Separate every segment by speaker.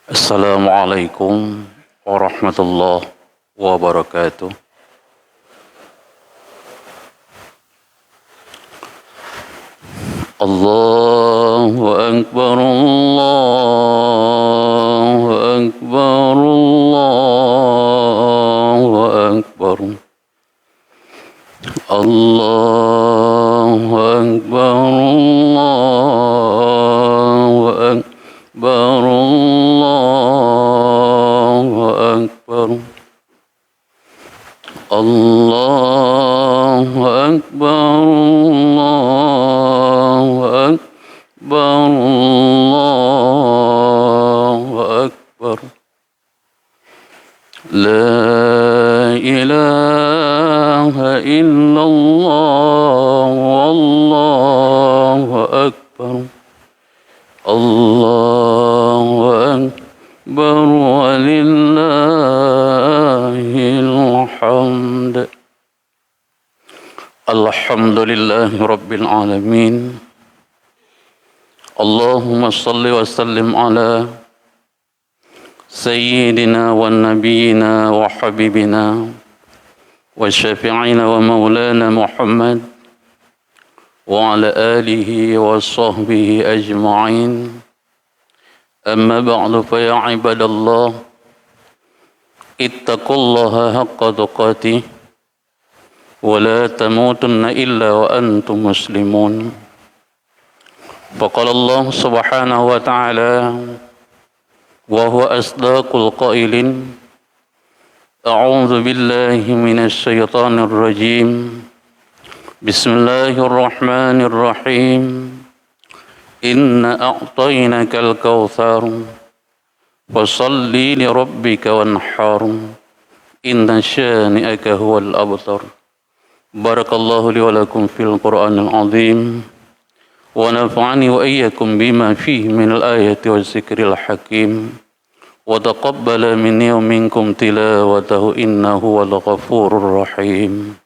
Speaker 1: Assalamualaikum warahmatullahi wabarakatuh. Allahu Akbar, Allahu Akbar, Allahu Akbar. Allahu Akbar, Allahu Akbar, Allahu Akbar. Allahu Akbar, Allahu Akbar, Allahu Akbar. La ilaha illallah, wallahu akbar. Allahu akbar walillahil hamd. Alhamdulillahi rabbil alamin. Allahumma salli wa sallim ala سيدنا ونبينا وحبيبنا وشفيعنا ومولانا محمد وعلى آله وصحبه أجمعين. أما بعد فيا عباد الله اتقوا الله حق تقاته ولا تموتن إلا وأنتم مسلمون. فقال الله سبحانه وتعالى وهو أصدق القائلين أعوذ بالله من الشيطان الرجيم بسم الله الرحمن الرحيم إنا أعطيناك الكوثر فصل لربك وانحر إن شانئك هو الأبتر. بارك الله لي ولكم في القرآن العظيم ونفعني وإياكم بما فيه من الآية والذكر الحكيم وتقبل مني ومنكم تلاوته إنه هو الغفور الرحيم.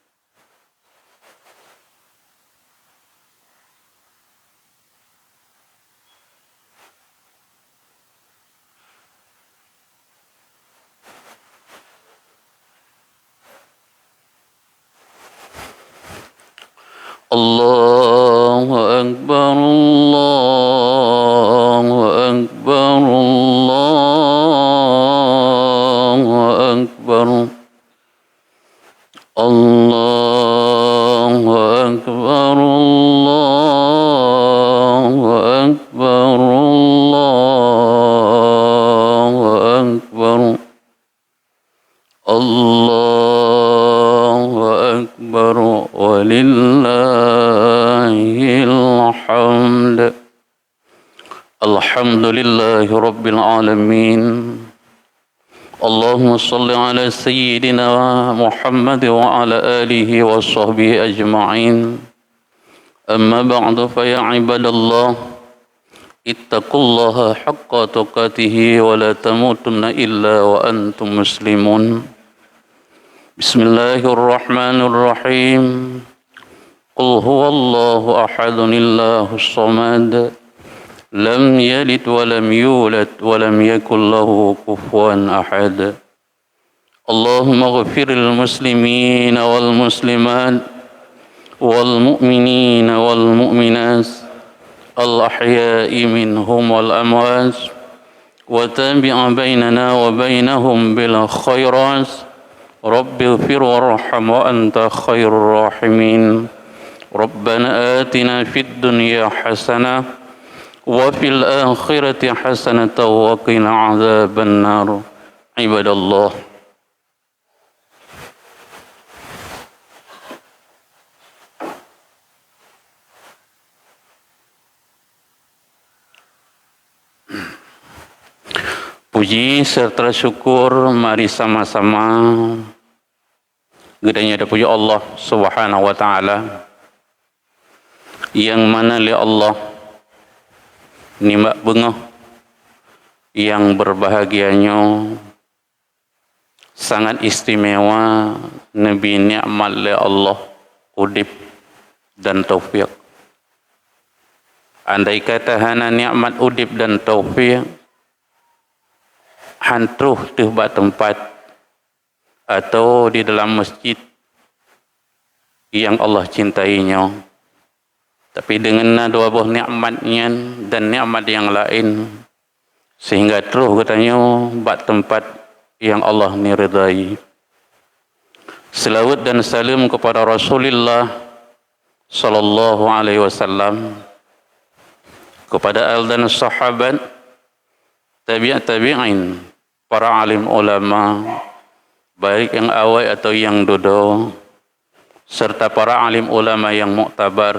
Speaker 1: الله أكبر، الله أكبر، الله أكبر. الله أكبر، الله أكبر، الله أكبر. الله أكبر ولله الحمد. الحمد لله رب العالمين. اللهم صل على سيدنا محمد وعلى آله وصحبه أجمعين. أما بعد فيا عباد الله اتقوا الله حق تقاته ولا تموتن إلا وأنتم مسلمون. بسم الله الرحمن الرحيم. قل هو الله أحد الله الصمد لم يلد ولم يولد ولم يكن له كفوا أحد. اللهم اغفر للمسلمين والمسلمات والمؤمنين والمؤمنات الأحياء منهم والأموات وتابع بيننا وبينهم بالخيرات. رب اغفر وارحم وأنت خير الراحمين. ربنا آتنا في الدنيا حسنة وفي الآخرة حسنة وقنا عذاب النار. عباد الله puji serta syukur mari sama-sama gedenya puji Allah Subhanahu wa taala yang mana li Allah nimak bengah yang berbahagianya sangat istimewa Nabi ni'mal li Allah udip dan taufik. Andai kata hana nikmat udip dan taufik, hantruh di tempat atau di dalam masjid yang Allah cintainya. Tapi dengan dua buah nikmatnya dan nikmat yang lain, sehingga terus katanya buat tempat yang Allah niridai. Selawat dan salam kepada Rasulullah sallallahu alaihi wasallam, kepada al dan sahabat, tabi'in, para alim ulama, baik yang awal atau yang dodo, serta para alim ulama yang muktabar,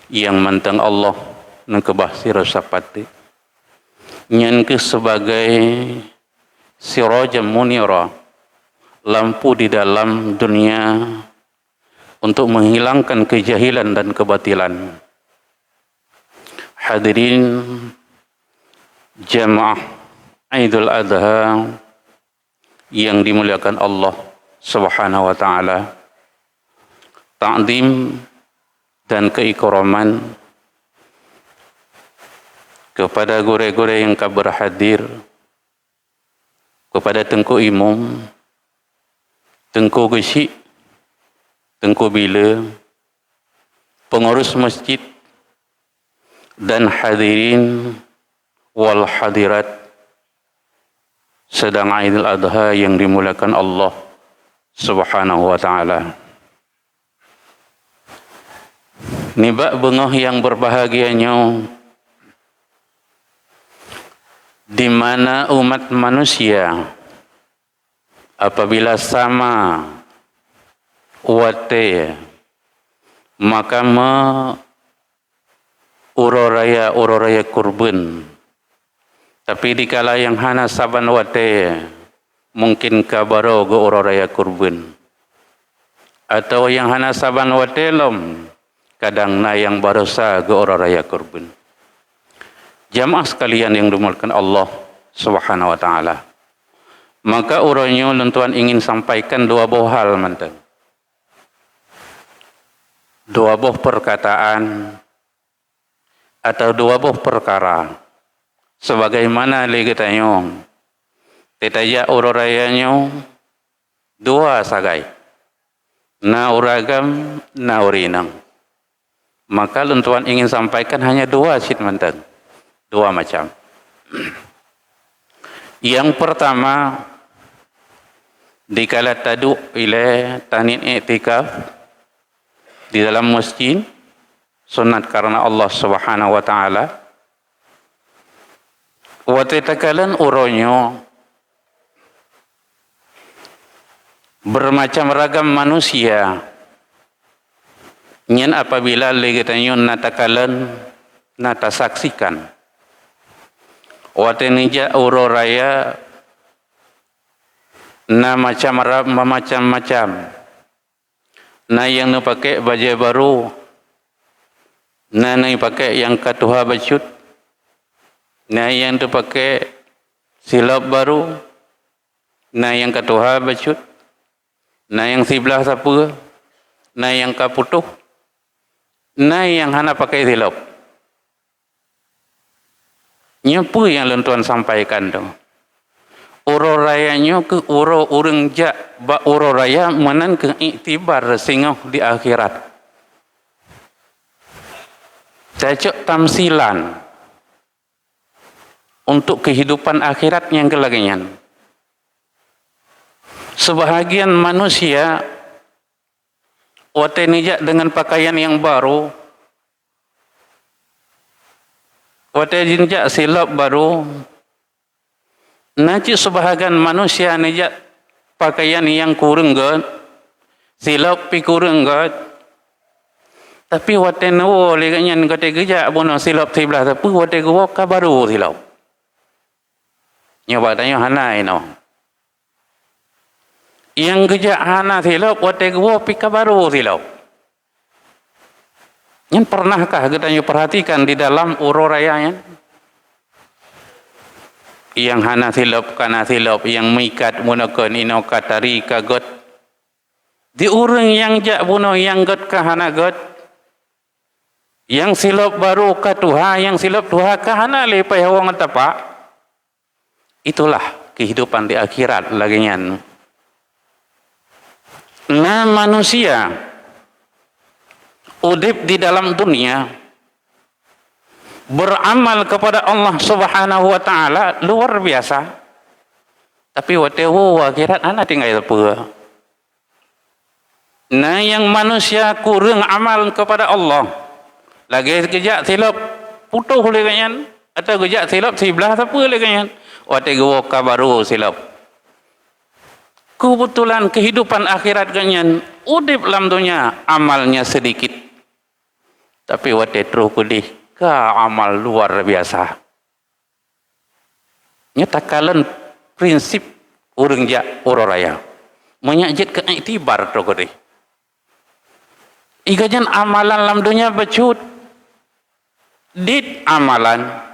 Speaker 1: yang mentang Allah dan kebahsir sapati nyan ke sebagai sirajam munira, lampu di dalam dunia untuk menghilangkan kejahilan dan kebatilan. Hadirin jamaah Idul Adha yang dimuliakan Allah Subhanahu wa taala, ta'zim dan keikraman kepada gure-gure yang berhadir, kepada Tengku Imam, Tengku Gesik, Tengku Bila, pengurus masjid, dan hadirin wal hadirat sedang Idul Adha yang dimuliakan Allah Subhanahu wa taala. Nibak bengah yang berbahagianya, di mana umat manusia apabila sama wate maka uroraya kurban. Tapi dikala yang hana saban wate mungkin kabaro go uroraya kurban, atau yang hana saban wate lom kadang na yang barosa go uroraya kurban. Jamaah sekalian yang dimuliakan Allah Subhanahu wa taala, maka uronyo lentuan ingin sampaikan dua buah hal mantan, dua buah perkataan atau dua buah perkara, sebagaimana legetanya tetaya urorayanya dua sagai, na uragam na urinang. Maka lentuan ingin sampaikan hanya dua sit mantan, dua macam. Yang pertama, dikala tadu ila tanin i'tikaf di dalam masjid sunat karena Allah Subhanahu wa taala, wa tatakalan uronyo bermacam ragam manusia nyen apabila legetanyo natakalan natasaksikan watenija uroraya na macam-macam, na yang nu pakai baju baru, na yang pakai yang katuha bacut, na yang tu pakai silap baru, na yang katuha bacut, na yang sebelah siapa, na yang kaputuh, na yang hana pakai silap. Nyapa yang lentuan sampaikan tu, urorayanya ke urang ja ba uroraya manan ke iktibar singah di akhirat. Cacok tamsilan untuk kehidupan akhirat yang kelagian. Sebahagian manusia watenija dengan pakaian yang baru, watenija silap baru. Nanti sebahagian manusia nija pakaian yang kurang gad, silap pi kurang gad. Tapi waten wo leganya ngate geja bono silap sebelah tapi wate go ka baru silap. Nyoba tanya hana ino. Yang geja hana silap wate go pi ka baru silap. Yang pernahkah kita perhatikan di dalam urorayanya? Yang hana silap kana silap, yang mikat munakan ino katari kagot. Di urang yang jak buno yang got ka hana got. Yang silap baru ka tuha, yang silap tuha ka hana lepai hawang tapa. Itulah kehidupan di akhirat lagi nyan. Nah manusia udip di dalam dunia beramal kepada Allah Subhanahu wa taala luar biasa. Tapi waktu akhirat anak tinggal apa? Nah yang manusia kurang amal kepada Allah. Lagi kejap silap putuh oleh kanyan atau kejap silap sebelah apa oleh kanyan. Waktu gua kabaru silap. Kebetulan kehidupan akhirat kanyan udip dalam dunia amalnya sedikit. Tapi waktu terus kudih amal luar biasa. Nyatakan prinsip urang jak ororaya. Menyajit ke iktibar tu kudih. Igajan amalan dalam dunia becut. Dit amalan.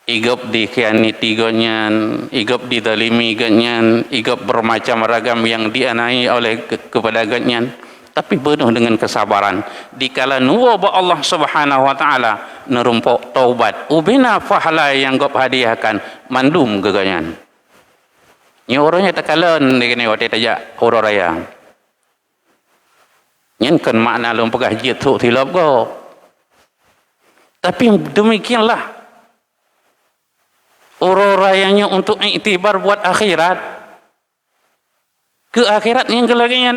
Speaker 1: Igap dikhianati ganyan, igap didalimi ganyan, igap bermacam ragam yang dianai oleh kepada ganyan. Tapi penuh dengan kesabaran. Dikala nuwa ba Allah Subhanahu wa taala nerumpok taubat, ubina pahala yang gop hadiahkan mandum geganyan. Nya orangnya takalan dikene wate tajak ora raya. Nyen kan makna lum pegah jitu tilap go. Tapi demikianlah rayanya untuk iktibar buat akhirat. Ke akhirat yang kelagian.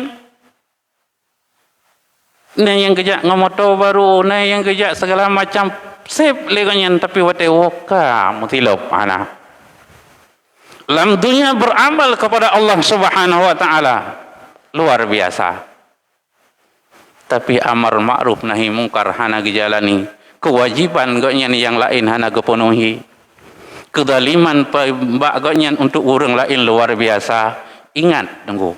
Speaker 1: Nah yang kejak ngomoto baru, nah yang kejak segala macam sip leganyan tapi wate woka mutilop ana. Dalam dunia beramal kepada Allah Subhanahu wa taala luar biasa. Tapi amar ma'ruf nahi mungkar hana gejalani, kewajiban ganyan yang lain hana gepenuhi. Kedaliman baganya untuk orang lain luar biasa. Ingat tunggu.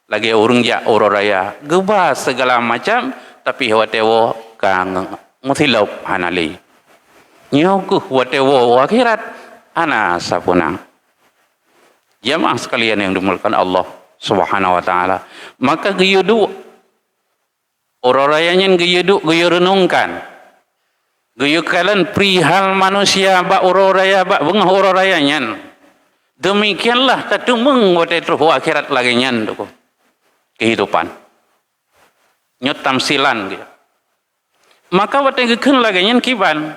Speaker 1: Lagi orang jak orang raya gebas segala macam tapi watewo kang mutilop hanali. Nyokuh watewo akhirat ana sapuna. Jamaah sekalian yang dimuliakan Allah Subhanahu wa taala. Maka geyudu orang rayanya geyudu geyu renungkan. Geyu kalian perihal manusia bak oro raya bak bengah oro raya nyan. Demikianlah tatumeng wate terus akhirat lagi nyan tu kehidupan. Nyot tamsilan gitu. Maka wate gekeun lagi nyan kiban.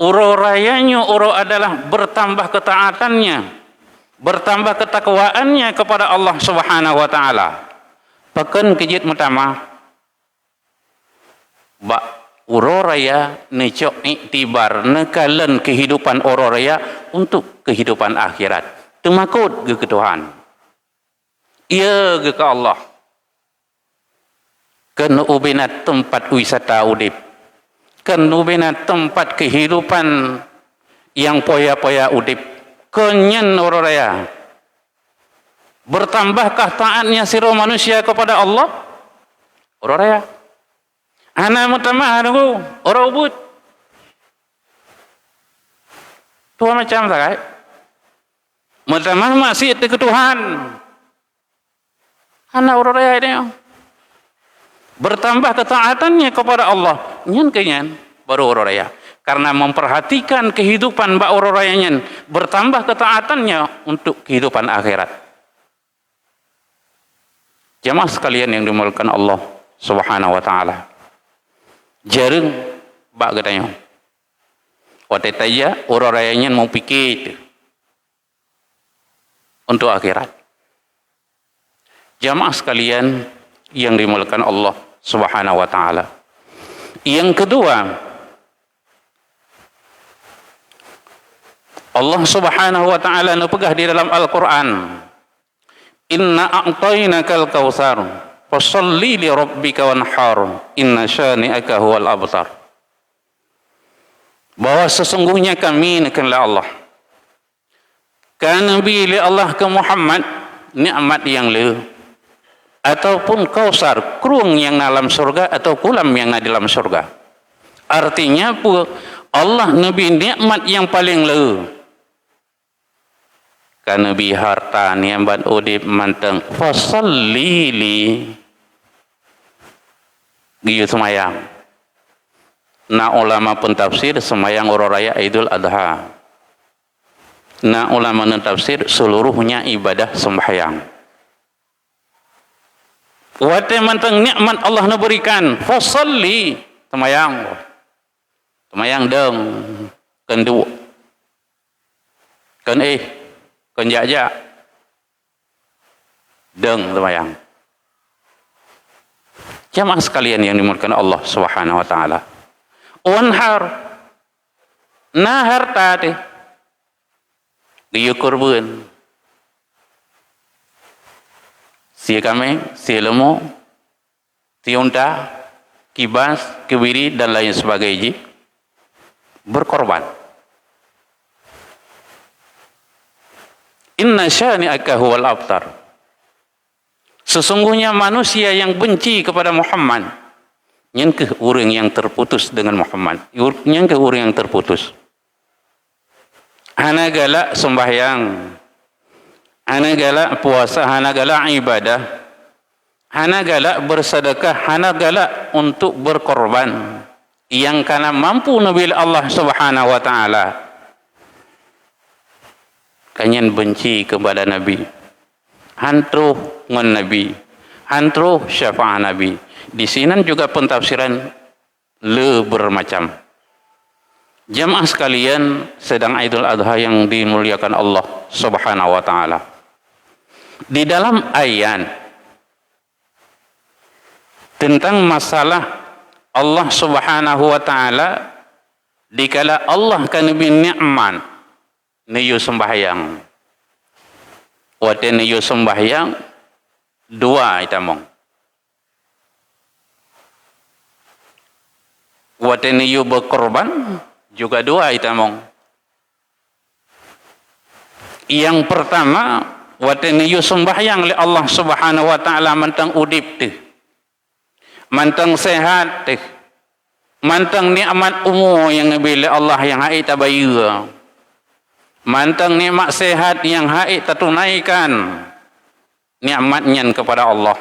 Speaker 1: Oro rayanya oro adalah bertambah ketaatannya, bertambah ketakwaannya kepada Allah Subhanahu wa taala. Pekan kejit pertama bak uroraya necok iktibar nekalan kehidupan uroraya untuk kehidupan akhirat. Temakut ke Tuhan. Ia ke Allah. Kena ubinat tempat wisata udip. Kena ubinat tempat kehidupan yang poya-poya udip. Kenyan uroraya. Bertambahkah taatnya siro manusia kepada Allah? Uroraya. Anak mutamah aku orang ubud. Tuhan macam tak? Mutamah masih ke Tuhan. Anak orang raya ini bertambah ketaatannya kepada Allah. Nyan kenyan baru orang raya. Karena memperhatikan kehidupan bak orang raya nyan bertambah ketaatannya untuk kehidupan akhirat. Jamaah sekalian yang dimuliakan Allah Subhanahu wa taala. Jarang bak katanya. Waktu tanya orang rayanya mau pikir untuk akhirat. Jamaah sekalian yang dimuliakan Allah Subhanahu wa taala. Yang kedua, Allah Subhanahu wa taala nepegah di dalam Al-Qur'an. Inna a'tainakal kautsar fasholli li rabbika wanhar inna syani'aka huwal abtar. Bahwa sesungguhnya kami nekanlah Allah. Kan Nabi li Allah ke Muhammad nikmat yang le ataupun kausar kerung yang dalam surga atau kulam yang ada dalam surga. Artinya apa? Allah Nabi nikmat yang paling le. Kan Nabi harta niamban udip manteng fasalli li gitu semayang. Nah ulama pentafsir semayang orang raya Idul Adha. Nah ulama tafsir seluruhnya ibadah sembahyang. Wate manteng nikmat Allah berikan, fasalli sembahyang. Sembahyang deng kendu. Ken ken jaja. Deng sembahyang. Jamaah sekalian yang dimuliakan Allah Subhanahu wa taala. Wanhar nahar tadi dia korban si kami si lemu si unta kibas kebiri dan lain sebagainya berkorban. Inna syani'aka huwal abtar. Sesungguhnya manusia yang benci kepada Muhammad yang ke orang yang terputus dengan Muhammad, yang ke orang yang terputus. Hana galak sembahyang, hana galak puasa, hana galak ibadah, hana galak bersedekah, hana galak untuk berkorban yang karena mampu nabil Allah Subhanahu wa taala. Kanyan benci kepada Nabi, hantruh ngan Nabi, hantruh syafaat Nabi. Di sini juga pentafsiran le bermacam. Jamaah sekalian, sedang Idul Adha yang dimuliakan Allah Subhanahu wa taala. Di dalam ayat tentang masalah Allah Subhanahu wa taala dikala Allah kan bin ni'man niyu sembahyang. Wate niyu sembahyang dua itamong. Wate niyu berkorban juga dua itamong. Yang pertama, wate niyu sembahyang li Allah Subhanahu wa taala mantang udip teh. Mantang sehat teh. Mantang nikmat umur yang bila Allah yang hai tabayya. Mantang nikmat sehat yang hai tertunaikan nikmatnya kepada Allah.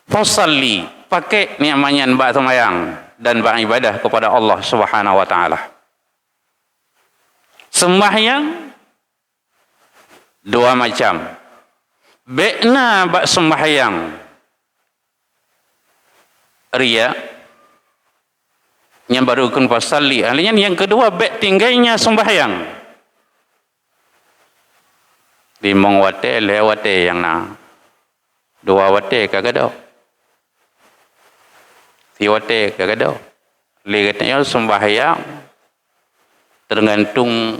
Speaker 1: Fasalli, pakai nikmatnya ba sembahyang dan beribadah kepada Allah Subhanahu wa taala. Sembahyang dua macam. Bekna bak sembahyang riya yang baru kun fasalli. Artinya yang kedua bek tinggalnya sembahyang. Limong wate lewate yang na. Dua wate kagak dah. Tiwate kagak dah. Lihatnya sembahyang tergantung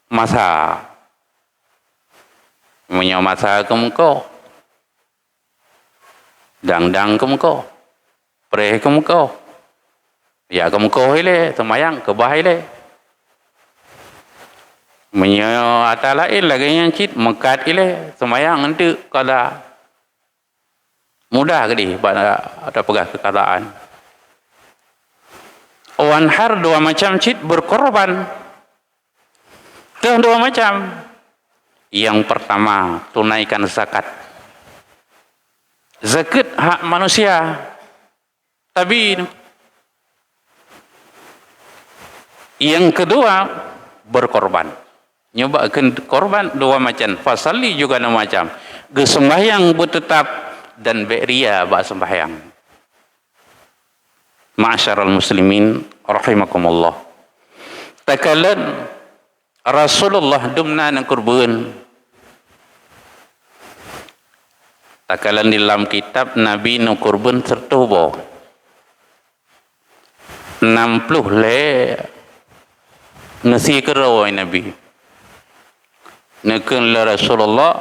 Speaker 1: masa. Punya masa kemko. Dang-dang kemko. Preh kemko. Ya kemko ile sembahyang kebah ile. Punya atalain lagi yang cit mekat ile sembahyang nanti kada mudah gede pada ada pegah kekataan. Wanhar dua macam cit berkorban. Itu dua macam. Yang pertama tunaikan zakat. Zakat hak manusia. Tapi yang kedua berkorban. Nyobakan korban dua macam. Fasalli juga dua macam. Sembahyang bertetap dan beria ba sembahyang. Ma'asyaral muslimin rahimakumullah. Takalan Rasulullah dumna nang kurban. Takalan di dalam kitab Nabi nang kurban tertubo 60 le nasi kerawai Nabi. Nakun la Rasulullah,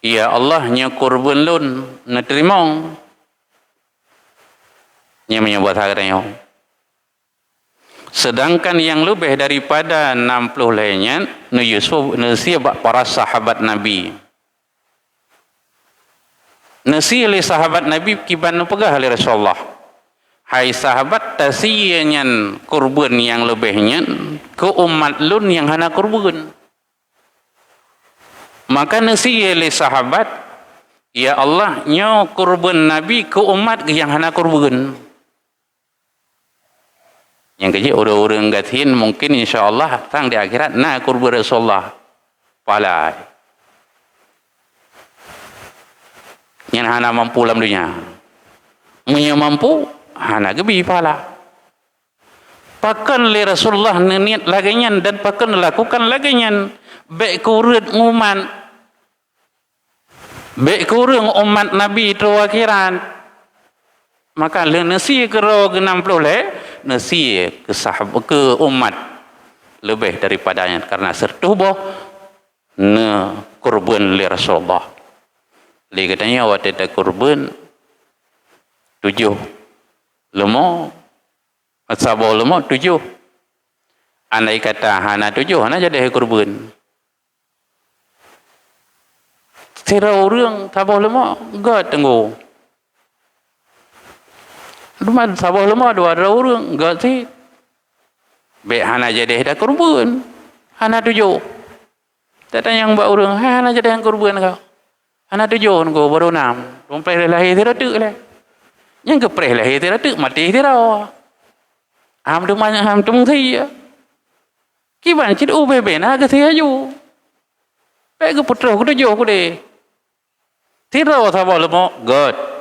Speaker 1: ya Allah nya kurban lun na terima. Nya menyebut haranya. Sedangkan yang lebih daripada 60 lainnya nu Yusuf nasi para sahabat Nabi. Nasi li sahabat Nabi kiban pegah li Rasulullah. Hai sahabat tasiyanyan kurban yang lebihnya ke umat lun yang hana kurban. Maka nasi li sahabat, ya Allah nyo kurban Nabi ke umat yang hana kurban. Yang kerja orang-orang gatin mungkin insya-Allah tang di akhirat na kurban Rasulullah pala. Yang hana mampu dalam dunia. Munya mampu hana gebi pala. Pakan le Rasulullah niat laganyan dan pakan lakukan laganyan. Baik kurut umat. Baik kurut umat Nabi itu akhirat. Maka le nasi ke 60 le nasi ke sahabat ke umat lebih daripadanya karena sertuh boh ne kurban li Rasulullah. Li katanya waktu ada kurban 7 lemo sabo lemo 7. Andai kata hana 7 hana jadi kurban. Tira orang sabo lemo gak tunggu. Rumah sabah lemah 2 orang enggak sih. Baik hana jadi dah kurban. Hana 7. Tak tanya yang buat orang, hana jadi yang kurban kau. Hana 7 kau baru 6. Rompai lahir tidak tu lah. Yang ke lahir tidak tu mati tidak. Ham tu banyak ham tu mesti. Kiban cid ubebe na ke saya ju. Baik ke putra ku 7 ku deh. Tidak sabah lemah god.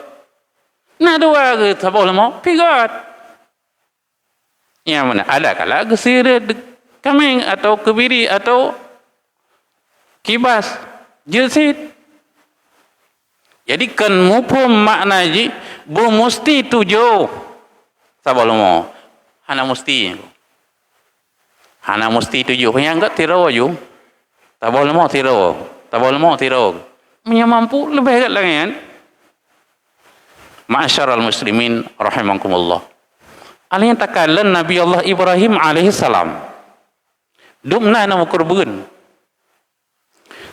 Speaker 1: Nah dua ke sabah lama pigat. Yang mana ada kala gesir kameng atau kebiri atau kibas jesit. Jadi kan mupum makna ji bu musti 7 sabah lama. Hana musti. Hana musti 7 yang enggak tiro ju. Sabah lama tiro. Sabah lama tiro. Punya mampu lebih agak lagi kan. Ma'asyaral muslimin rahimakumullah. Alih takalan Nabi Allah Ibrahim alaihi salam. Dumna nama kurban.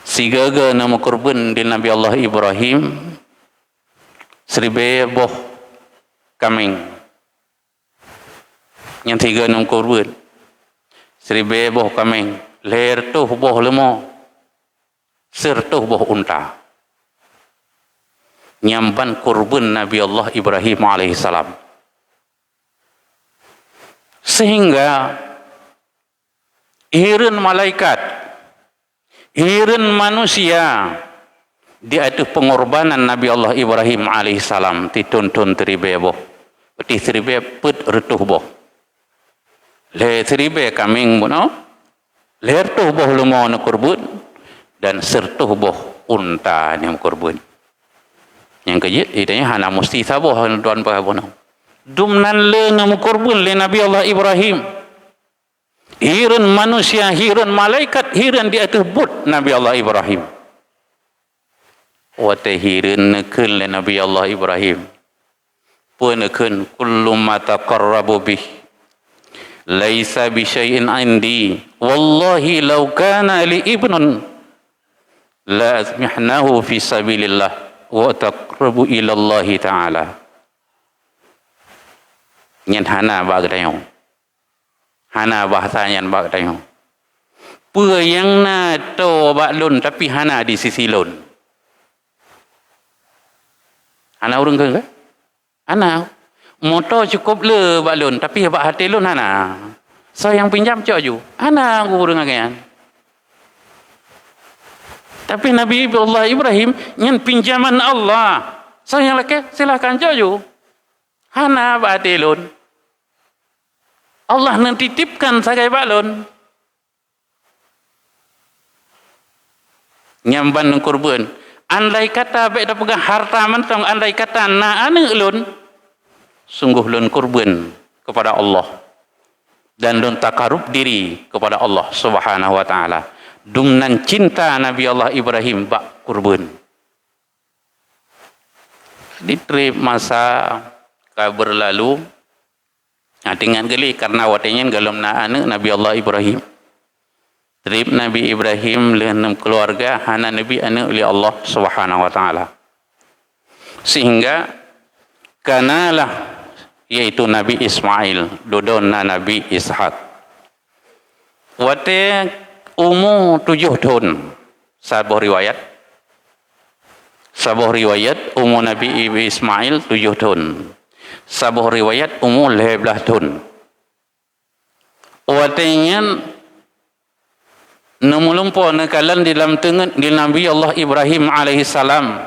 Speaker 1: Sigaga nama kurban di Nabi Allah Ibrahim. Seribu boh kaming. Yang 3 nama kurban. Seribu boh kaming. Leher tuh boh lemo. Sir tuh boh unta. Nyamban kurban Nabi Allah Ibrahim alaihissalam. Sehingga hirin malaikat, hirin manusia di atas pengorbanan Nabi Allah Ibrahim alaihissalam dituntun teribe boh. Peti teribe put retuh boh. Le teribe kaming boh. Le retuh boh lumo na kurban dan sertuh boh unta yang kurban. Yang kejut idanya hana musti saboh tuan pahabono. Dumnan le ngamu kurban le Nabi Allah Ibrahim. Hiran manusia, hiran malaikat, hiran di atas but Nabi Allah Ibrahim. Wa tahirin nakun le Nabi Allah Ibrahim. Punakun kullu ma taqarrabu bih. Laisa bi syai'in indi. Wallahi law kana li ibnun la azmihnahu fi sabilillah. Wa taqrabu ila Allah Ta'ala. Nyen hana bagdayo. Hana bahasa nyen bagdayo. Pua yang na to baklun tapi hana di sisi lun. Hana urang ke? Hana. Motor cukup le baklun tapi bak hati lun hana. So yang pinjam cok ju. Hana urang agan. Tapi Nabi Allah Ibrahim yang pinjaman Allah. Saya laki silakan jojo. Hana batilun. Allah nanti titipkan sebagai balon. Nyamban kurban. Andai kata baik dah pegang harta mentang, andai kata na ane lun. Sungguh lun kurban kepada Allah. Dan lun takarub diri kepada Allah Subhanahu wa taala. Dumnan cinta Nabi Allah Ibrahim bak kurban. Di trip masa berlalu, dengan geli karena watenya galum na anak Nabi Allah Ibrahim. Trip Nabi Ibrahim lenam keluarga hana Nabi anak oleh Allah Subhanahu wa taala. Sehingga kanalah yaitu Nabi Ismail, dodonna Nabi Ishak. Wate umur 7 tahun. Sabuh riwayat umur Nabi Ismail 7 tahun. Sabuh riwayat umur 15 tahun. Watenya namulumpo nakalan di dalam tengah di Nabi Allah Ibrahim alaihi salam.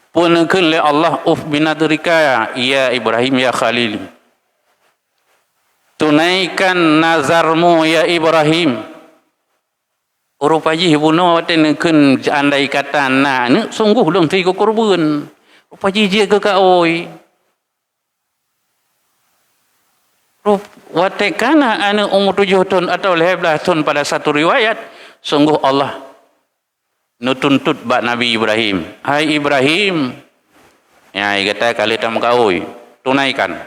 Speaker 1: Punakun le Allah binadrika ya Ibrahim ya Khalil. Tunaikan nazarmu ya Ibrahim. Rupaji bunuh watenakun andai kata na ni sungguh dong ti ko kurban. Rupaji je ke ka oi. Watekana anu umur 7 tahun atau 11 tahun pada satu riwayat, sungguh Allah nutuntut bak Nabi Ibrahim. Hai Ibrahim, ya kata kali tamu kau tunaikan.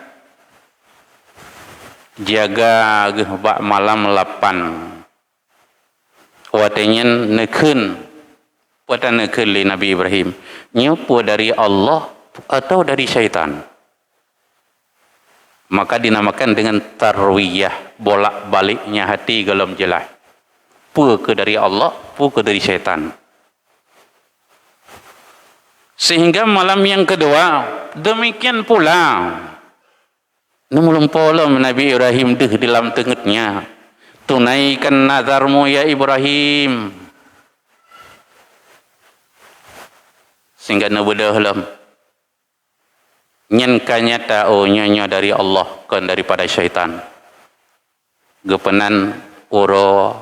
Speaker 1: Jaga bak malam 8. Watenya nekun, watan nekun li Nabi Ibrahim. Nyopo dari Allah atau dari syaitan. Maka dinamakan dengan tarwiyah, bolak-baliknya hati dalam jelas. Pu ke dari Allah, pu ke dari syaitan. Sehingga malam yang kedua, demikian pula. Namun pola Nabi Ibrahim di dalam tengahnya. Tunaikan nazarmu ya Ibrahim. Sehingga nabudah dalam. Nyenkanya ta'o nyonya dari Allah kan daripada syaitan. Gepenan uro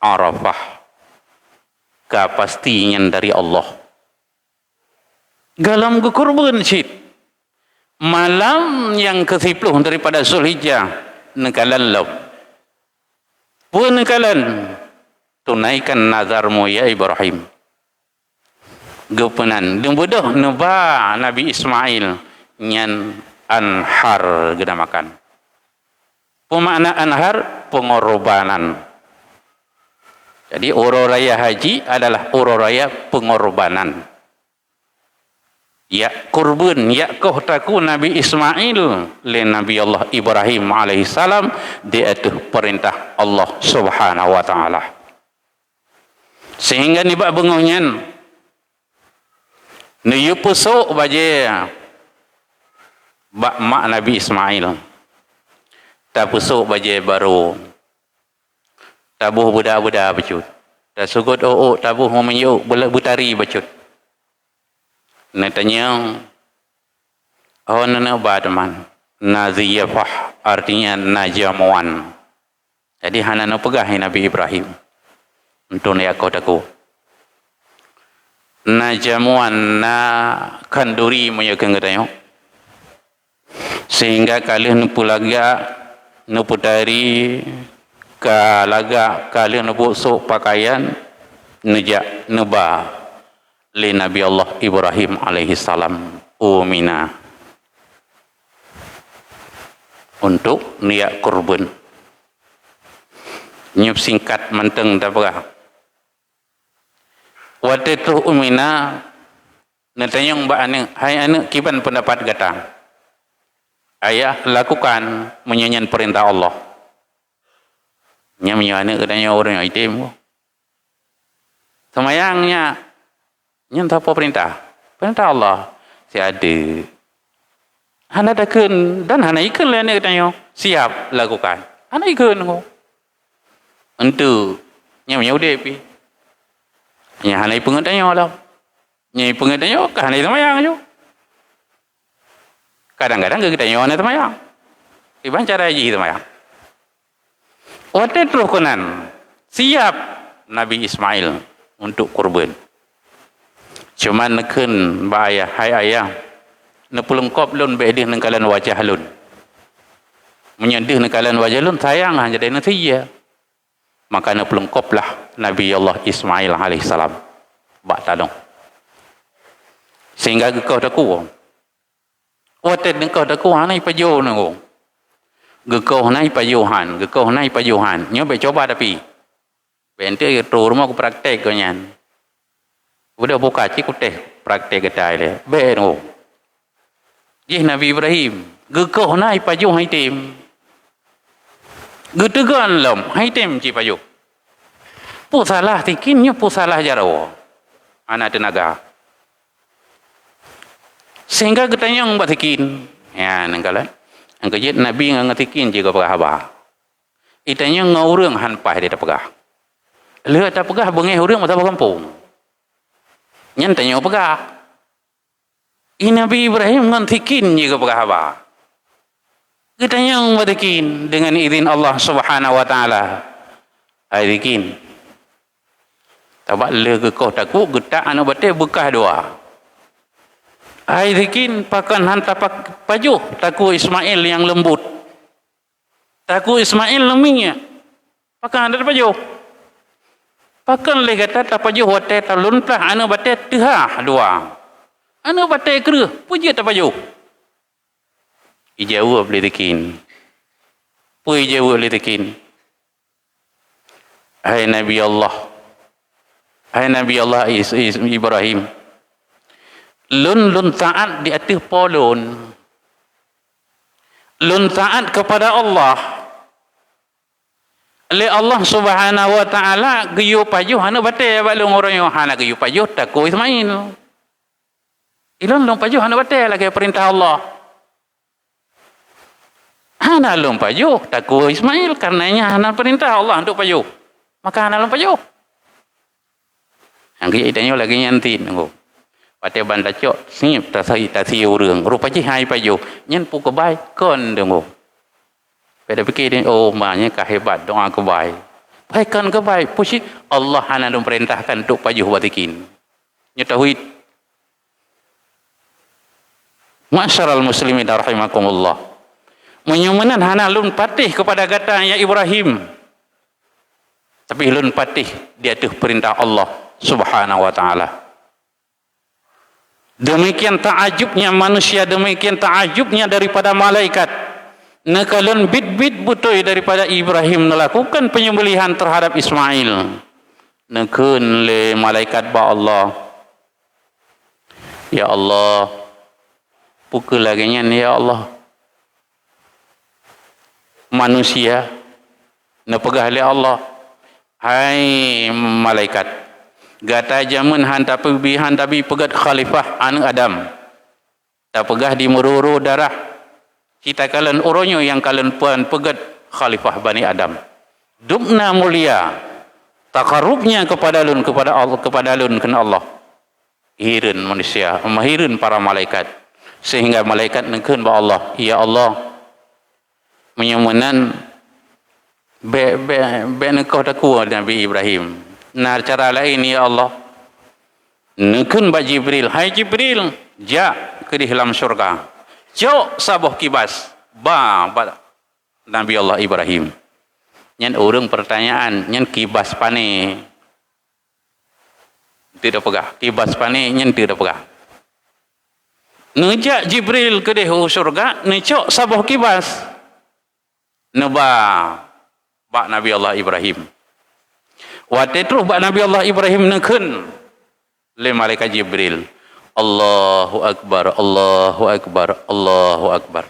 Speaker 1: Arafah. Kapastinya dari Allah. Galam kekurban syit. Malam yang ke-10 daripada Zulhijjah. Nekalan lau. Pun nekalan. Tunaikan nazarmu ya Ibrahim. Gepenan. Dembudah neba Nabi Ismail. Nyan anhar dinamakan. Pemakna anhar pengorbanan. Jadi uro raya haji adalah uro raya pengorbanan. Ya kurban ya kohtaku Nabi Ismail le Nabi Allah Ibrahim alaihi salam di atas perintah Allah Subhanahu wa taala. Sehingga ni bak bengohnyan ne yupusuk baje bak mak Nabi Ismail. Tak pusuk baju baru. Tabuh budak-budak bacut. Tak sugut tabuh memenyuk butari bacut. Natanya nana badman. Naziyafah artinya najamuan. Jadi hanana pegah Nabi Ibrahim. Untuk ni aku taku. Najamuan na kanduri menyukai katanya. Sehingga kalian pulaga nuputari kalaga kalian busuk pakaian nejak neba li Nabi Allah Ibrahim alaihi salam umina untuk niat kurban. Nyup singkat menteng dabah. Waktu itu umina natanya mbak ane hai ane kiban pendapat kata. Ayah lakukan menyanyian perintah Allah. Nyamnya katanya orang yang itim. Semayangnya nyentah apa perintah? Perintah Allah. Si ada. Hana dakun dan hana ikun lah ni katanya. Siap lakukan. Hana ikun ko. Untuk nyamnya udah pi. Nya hana ipun katanya lah. Nya ipun katanya hana semayang jo. Kadang-kadang kita nyawa temayang. Iban cara haji temayang. Waktu itu konan siap Nabi Ismail untuk kurban. Cuma neken ba ayah, hai ayah, nepulung kop lun beedih nengkalan wajah lun. Menyedih nengkalan wajah lun sayang hanya dari nasiya. Maka nepulung kop lah Nabi Allah Ismail alaihissalam. Bak tadong. Sehingga kau taku. Waktu engkau tak kuah naik pajo nengko, gekau naik pajohan, gekau naik pajohan. Nyo coba tapi, bente itu rumah aku praktek kau nyan. Udah buka cik teh praktek kita le, beno. Jih Nabi Ibrahim, gekau naik pajo hai tim, getegan lom hai tim cik pajo. Pusalah tikinnya pusalah jarawo, anak tenaga. Sehingga katanya yang batikin, ya nengkalan, angkajit Nabi ngatikin juga berhaba. Itanya ngurang hanpah dia tak pegah. Lihat tak pegah bengih urang mata kampung. Nyan tanya pegah. Nabi Ibrahim ngan tikin juga pegah ba. Kitanya ngadikin dengan izin Allah Subhanahu wa taala. Ai dikin. Tabak le ke kau takut getak anak bate bekah doa. Ai dikin pakan hantar pajuh taku Ismail yang lembut. Taku Ismail leminya. Pakan hantar pajuh. Pakan le kata tak pajuh wate talun tah anak bate tihah doa. Anak bate kereh puji tak pajuh. Ijawab boleh dikin. Pui jawab boleh dikin. Hai Nabi Allah. Hai Nabi Allah Ibrahim. Lun taat di atas polon. Lun taat kepada Allah. Le Allah Subhanahu wa taala geyu pajuh hana bate balung orang yo hana geyu pajuh taku Ismail. Ilon long pajuh hana bate lagi perintah Allah. Hana lom pajuh taku Ismail karenanya hana perintah Allah untuk pajuh. Maka hana lom pajuh. Yang kita lagi nyantin nunggu. Pate banda cok sip tasai urang. Rupanya hai pajuh. Nyen pu kebai kon nunggu. Pada fikir ni oh maknya kehebat doa kebai. Baikkan kebai pusi Allah hana lom perintahkan untuk pajuh watikin. Nya tauhid. Ma'syaral muslimin rahimakumullah. Menyumenan hana lun patih kepada kata ya Ibrahim. Tapi lun patih di atas perintah Allah Subhanahu wa taala. Demikian ta'ajubnya manusia, demikian ta'ajubnya daripada malaikat. Nakalun bit-bit butoi daripada Ibrahim melakukan penyembelihan terhadap Ismail. Nakun le malaikat ba Allah. Ya Allah. Pukul lagi ya Allah. Manusia nepegah oleh Allah. Hai malaikat, gata jamun hantapi pegat khalifah anak Adam. Tak pegah di meruru darah kita kalian oronyo yang kalian puan pegat khalifah Bani Adam. Dubna mulia takarubnya kepada Allah kepada Allah. Hirin manusia, mahirin para malaikat sehingga malaikat nengkeun ba Allah, ya Allah menyumenan be nekau taku Nabi Ibrahim. Nah cara lain ya Allah. Nekun ba Jibril, hai Jibril, ja ke di dalam syurga. Jauh sabuh kibas ba Nabi Allah Ibrahim. Nyan urang pertanyaan, nyan kibas pane. Tidak pegah, kibas pane nyan tidak pegah. Nejak Jibril ke di syurga, necok sabuh kibas. Neba bak Nabi Allah Ibrahim. Waktu itu bak Nabi Allah Ibrahim nekun le malaikat Jibril. Allahu Akbar, Allahu Akbar, Allahu Akbar.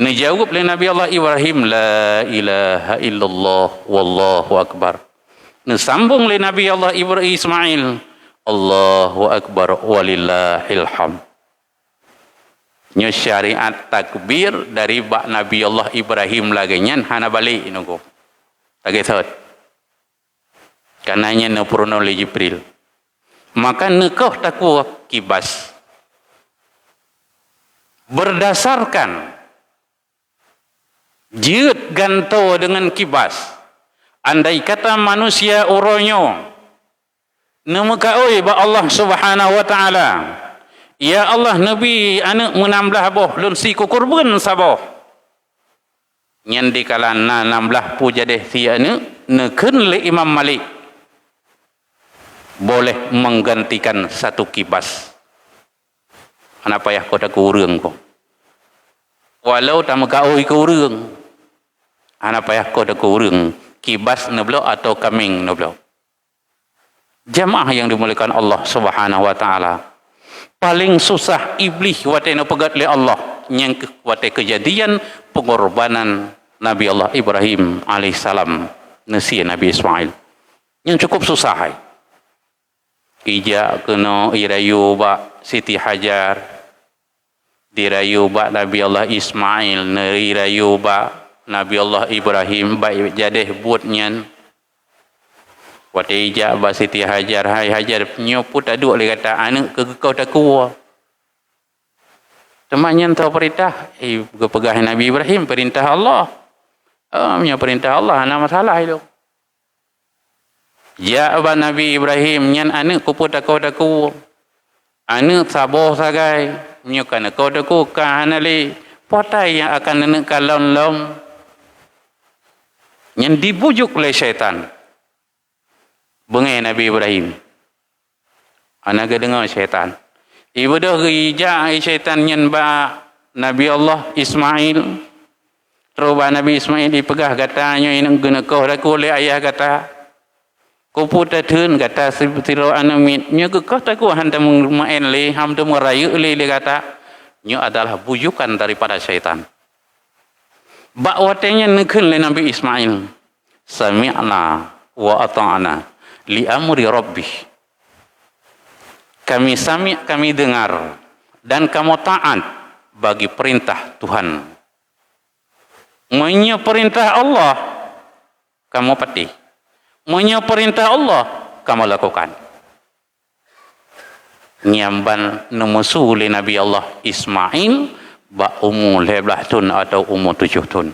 Speaker 1: Nejawab le Nabi Allah Ibrahim, la ilaha illallah wallahu akbar. Nesambung le Nabi Allah Ibrahim Ismail, Allahu Akbar walillahil hamd. Nya syariat takbir dari bak Nabi Allah Ibrahim lagi nyan hana balik nunggu. Lagi thot. Kananya nepurno le Jibril. Maka nekah taku kibas. Berdasarkan jeut ganto dengan kibas. Andai kata manusia oronyo nemekaoi ba Allah Subhanahu wa taala. Ya Allah Nabi anak menambah boh lun si kukurban saboh. Nyan di kalana nambah puja deh si anak nekun le Imam Malik. Boleh menggantikan satu kibas. Kenapa ya kau tak kurang kau? Walau tak mekaoi kurang. Kenapa ya kau tak kurang? Kibas neblo atau kambing neblo. Jamaah yang dimuliakan Allah Subhanahu wa taala. Paling susah iblis wate na pegat le Allah yang wate kejadian pengorbanan Nabi Allah Ibrahim alaihissalam nasi Nabi Ismail yang cukup susah hai. Ija kena irayu ba Siti Hajar dirayu ba Nabi Allah Ismail, nirayu ba Nabi Allah Ibrahim baik jadeh buatnya waktu ijak ba Siti Hajar hai Hajar nyo put aduk le kata anak ke kau tak kuat temannya tahu perintah pegah Nabi Ibrahim perintah Allah punya perintah Allah ana masalah itu ya ba Nabi Ibrahim nyan anak ku put kau tak kuat anak sabar sagai nyo kana kau tak kuat kanali potai yang akan nenek kalon-lom yang dibujuk oleh syaitan. Bengai Nabi Ibrahim. Anak dengar syaitan. Ibu dah rijak syaitan yang ba Nabi Allah Ismail. Terus Nabi Ismail dipegah katanya ini guna kau dah oleh ayah kata. Kau putar tun kata siro anamit. Nya kau tak ku hantam main le, hantam merayu le kata. Nya adalah bujukan daripada syaitan. Bakwatenya nekun le Nabi Ismail. Sami'na wa ata'na li amri rabbih. Kami sami' kami dengar dan kamu taat bagi perintah Tuhan. Menye perintah Allah kamu pati. Menye perintah Allah kamu lakukan. Nyamban nemusu le Nabi Allah Ismail ba umur 15 tahun atau umur 7 tahun.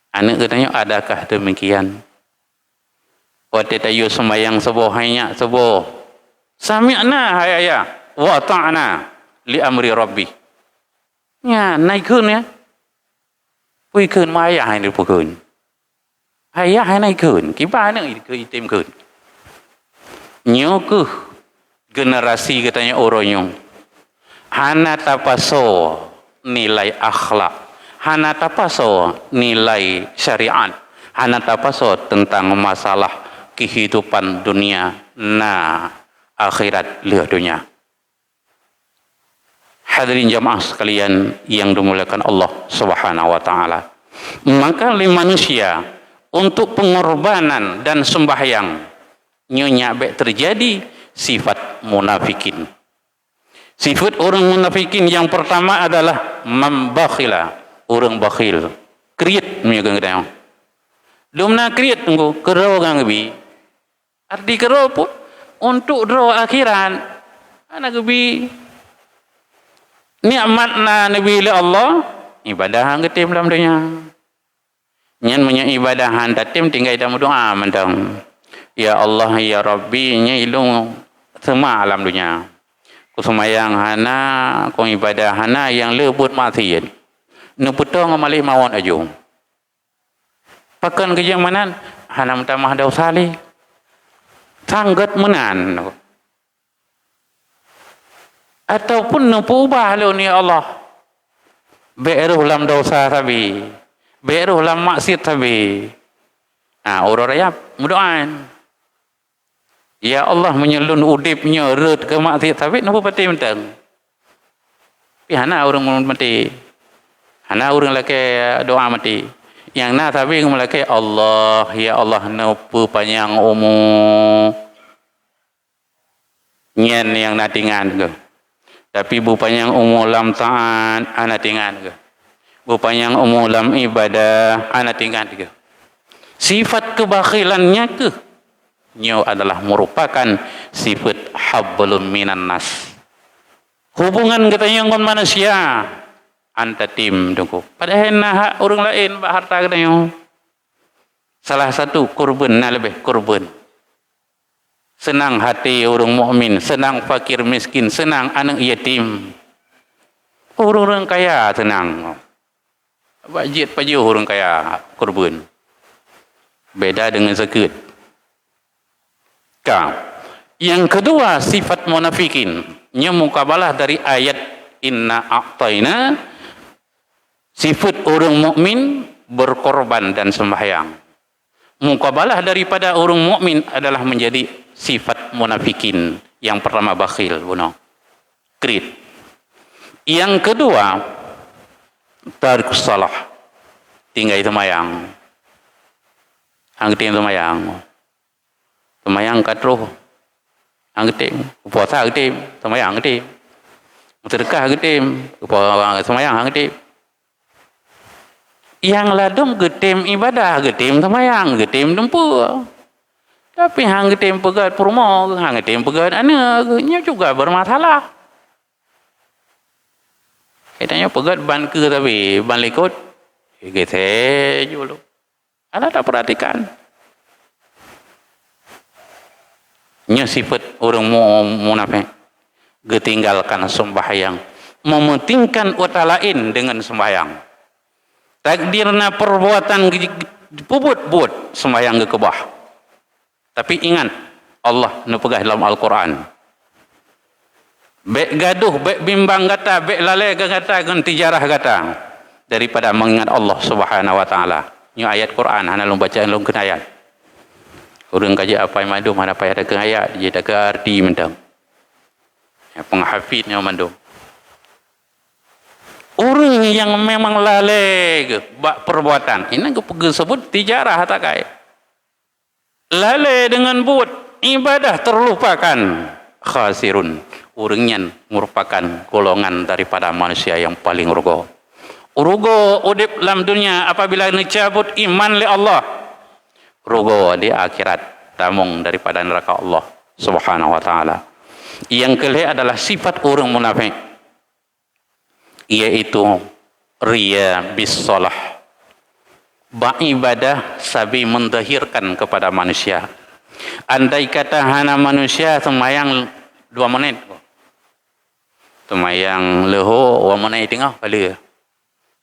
Speaker 1: Anak katanya adakah demikian? Waktu tayu sembahyang sebuah hanya sebuah. Sami'na hai ayah wa ta'na li amri rabbi. Ya, naikun ya. Pui kun ma ayah hai được kun. Ayah hai naikun, kipa nak ke item kun. Nyo ke generasi katanya orangnya. Hana tapaso nilai akhlak, hana tapaso nilai syariat, hana tapaso tentang masalah kehidupan dunia akhirat le dunia. Hadirin jamaah sekalian yang dimuliakan Allah Subhanahu wa taala. Maka manusia untuk pengorbanan dan sembahyang nyonya baik terjadi sifat munafikin. Sifat orang munafikin yang pertama adalah membakhila, orang bakhil. Kriat punya kadang. Domna kriat tunggu kerau gang bi. Arti kerau pun untuk draw akhiran. Anak bi nikmat na nabi Allah ibadah hang ketim dalam dunia. Nyan punya ibadah hang datim tinggal dalam doa mentang. Ya Allah ya Rabbi nya ilung semua alam dunia. Kusumayang hana, kau ibadah hana yang lebut maksiat. Neputong amalih mawon aju. Pakan kerja manan, hana mutamah dosa li. Sanggat menan. Ataupun nepu ubah lo ni Allah. Beruh lam dosa tabi. Beruh lam maksiat tabi. Orang raya mudoan. Ya Allah menyelun udipnya red ke maksiat tapi napa pati mentang. Hana orang mati. Hana orang laki doa mati. Yang na tapi melaki Allah ya Allah napa panjang umur. Nyen yang natingan ke. Tapi bu panjang umur lam taat ana tingan ke. Bu panjang umur lam ibadah ana tingan ke. Sifat kebakhilannya ke nyo adalah merupakan sifat hablum minan nas. Hubungan katanya dengan manusia anta tim tunggu. Padahal nah orang lain bah harta katanya. Salah satu kurban nah lebih kurban. Senang hati orang mukmin, senang fakir miskin, senang anak yatim. Orang-orang kaya senang. Wajib paju orang kaya kurban. Beda dengan zakat. Yang kedua sifat munafikin nya mukabalah dari ayat inna a'tayna, sifat orang mukmin berkorban dan sembahyang. Mukabalah daripada orang mukmin adalah menjadi sifat munafikin. Yang pertama bakhil, buno. Krit. Yang kedua tarikus salah, tinggal sembahyang. Angtin sembahyang. Semayang katruh anggetim, puasa anggetim, semayang anggetim, sedekah anggetim, semayang anggetim. Yang ladum getim ibadah, getim tamayang, getim tempur. Tapi hang getim pegat purmo, hang getim pegat anaknya juga bermasalah. Katanya pegat ban ke tapi ban likut, gitu dulu. Anda tak perhatikan. Nya sifat orang munafik, getinggalkan sembahyang, mementingkan wata lain dengan sembahyang. Takdirna perbuatan puput sembahyang ke bawah. Tapi ingat, Allah nepegah dalam Al-Quran. Bek gaduh, bek bimbang kata, bek lalai kata, ganti jarah kata. Daripada mengingat Allah Subhanahu Wa Taala. Ini ayat Quran, hana lom baca lom kena ayat. Orang kaji apa yang mandu, mana payah ada kena ayat, dia tak arti mentang. Ya, penghafidnya mandu. Orang yang memang lalai ke perbuatan, ini sebut tijarah tak kaya. Lalai dengan buat ibadah terlupakan, khasirun. Orangnya merupakan golongan daripada manusia yang paling rugo. Rugo udip dalam dunia apabila dicabut iman li Allah. Rugo di akhirat tamung daripada neraka Allah Subhanahu Wa Taala. Yang kelima adalah sifat orang munafik, yaitu riya bis salah, beribadah sabi mendahirkan kepada manusia. Andai kata hana manusia semayang 2 menit, semayang leho 2 menit tengah kali,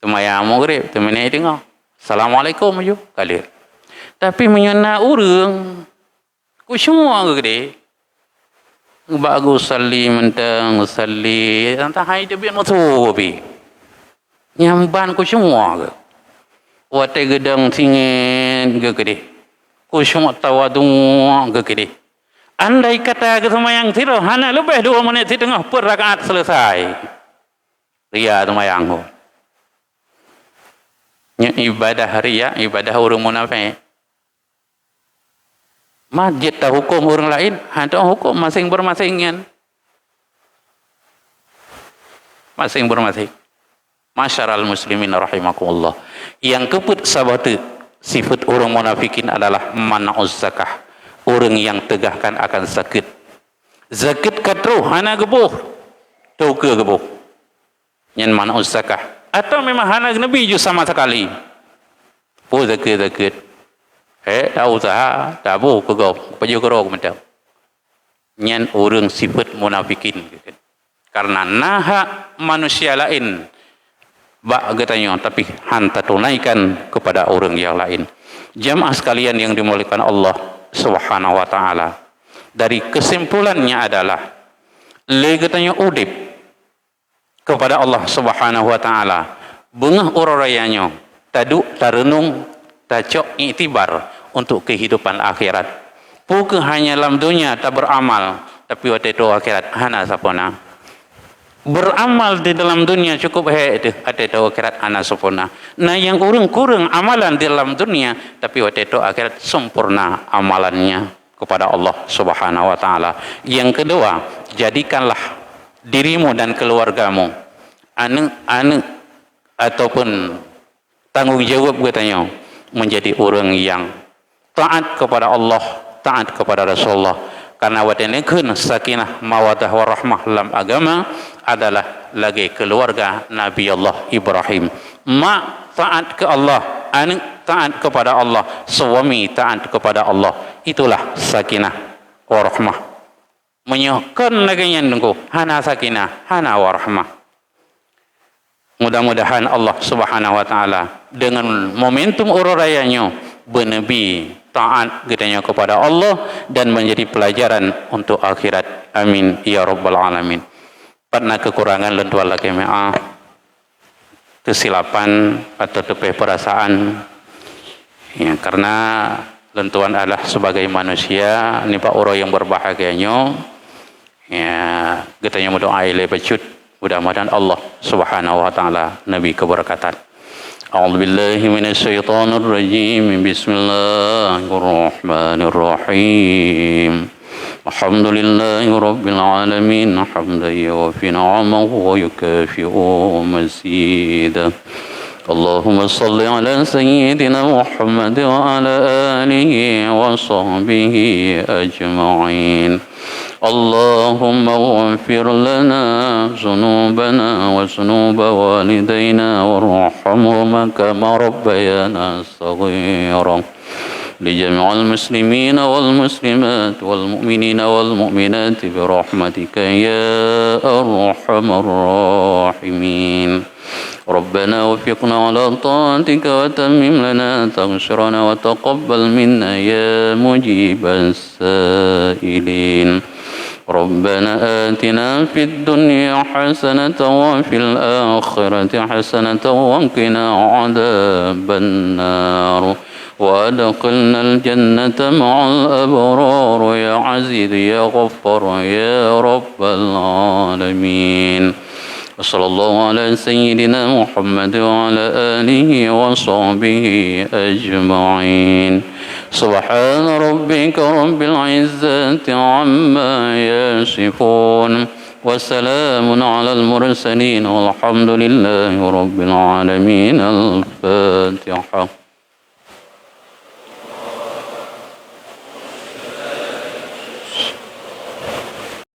Speaker 1: semayang maghrib 2 menit tengah, assalamualaikum aja kali. Tapi menyana orang ku semua gede bagus salli mentang salli entah hai dia biar matubi nyamban ku semua ke wate gedang singin ke gede ku semua tawadu ke gede. Andai kata ke semayang tiro hana lebih 2 menit setengah per rakaat selesai ria semayang ku ibadah ria, ibadah orang munafik. Masjid tak hukum orang lain, ada hukum masing bermasingnya. Masing bermasing. Masyaral muslimin rahimakumullah. Yang keput sabatu sifat orang munafikin adalah mana'uz zakah. Orang yang tegakkan akan zakit. Zakit katruh hana gebuh. Tau ke gebuh. Yang mana'uz zakah. Atau memang hana nabi ju sama sekali. Oh zakit. Tak usaha, tak boleh kegau, paju kerok macam. Nyan orang sifat munafikin. Karena naha manusia lain, bak katanya, tapi hanta tunaikan kepada orang yang lain. Jamaah sekalian yang dimuliakan Allah Subhanahu Wa Taala. Dari kesimpulannya adalah, le katanya udip kepada Allah Subhanahu Wa Taala. Bengah urarayanya, taduk, tarenung, tacok iktibar untuk kehidupan akhirat. Bukan hanya dalam dunia tak beramal, tapi waktu itu akhirat hana sapona. Beramal di dalam dunia cukup itu, waktu itu akhirat hana sapona. Nah yang kurang amalan di dalam dunia, tapi waktu itu akhirat sempurna amalannya kepada Allah Subhanahu Wa Taala. Yang kedua, jadikanlah dirimu dan keluargamu anu ataupun tanggung jawab katanya menjadi orang yang taat kepada Allah, taat kepada Rasulullah. Karena wadanekun sakinah mawadah warahmah dalam agama adalah lagi keluarga Nabi Allah Ibrahim. Mak taat ke Allah, anak taat kepada Allah, suami taat kepada Allah. Itulah sakinah warahmah. Menyokon lagi yang nunggu hana sakinah, hana warahmah. Mudah-mudahan Allah Subhanahu Wa Taala dengan momentum ururayanya bernabi taat katanya kepada Allah dan menjadi pelajaran untuk akhirat. Amin ya rabbal alamin. Pernah kekurangan lentuan lagi maaf, kesilapan atau tepeh perasaan ya, karena lentuan adalah sebagai manusia ni pak orang yang berbahagianya ya katanya berdoa ile bacut mudah-mudahan Allah Subhanahu Wa Taala nabi keberkatan. أعوذ بالله من الشيطان الرجيم بسم الله الرحمن الرحيم الحمد لله رب العالمين حمدا يوفي نعمه ويكافئ مزيدا اللهم صل على سيدنا محمد وعلى آله وصحبه أجمعين. اللهم اغفر لنا ذنوبنا وذنوب والدينا وارحمهما كما ربيانا صغيرا. لجميع المسلمين والمسلمات والمؤمنين والمؤمنات برحمتك يا أرحم الراحمين. ربنا وفقنا على طاعتك وتمم لنا تغفرنا وتقبل منا يا مجيب السائلين. ربنا آتنا في الدنيا حسنة وفي الآخرة حسنة وقنا عذاب النار وأدخلنا الجنة مع الأبرار يا عزيز يا غفار يا رب العالمين. وصلى الله على سيدنا محمد وعلى آله وصحبه أجمعين. سبحان ربك رب العزة عما يصفون وسلام على المرسلين والحمد لله رب العالمين. الفاتحة.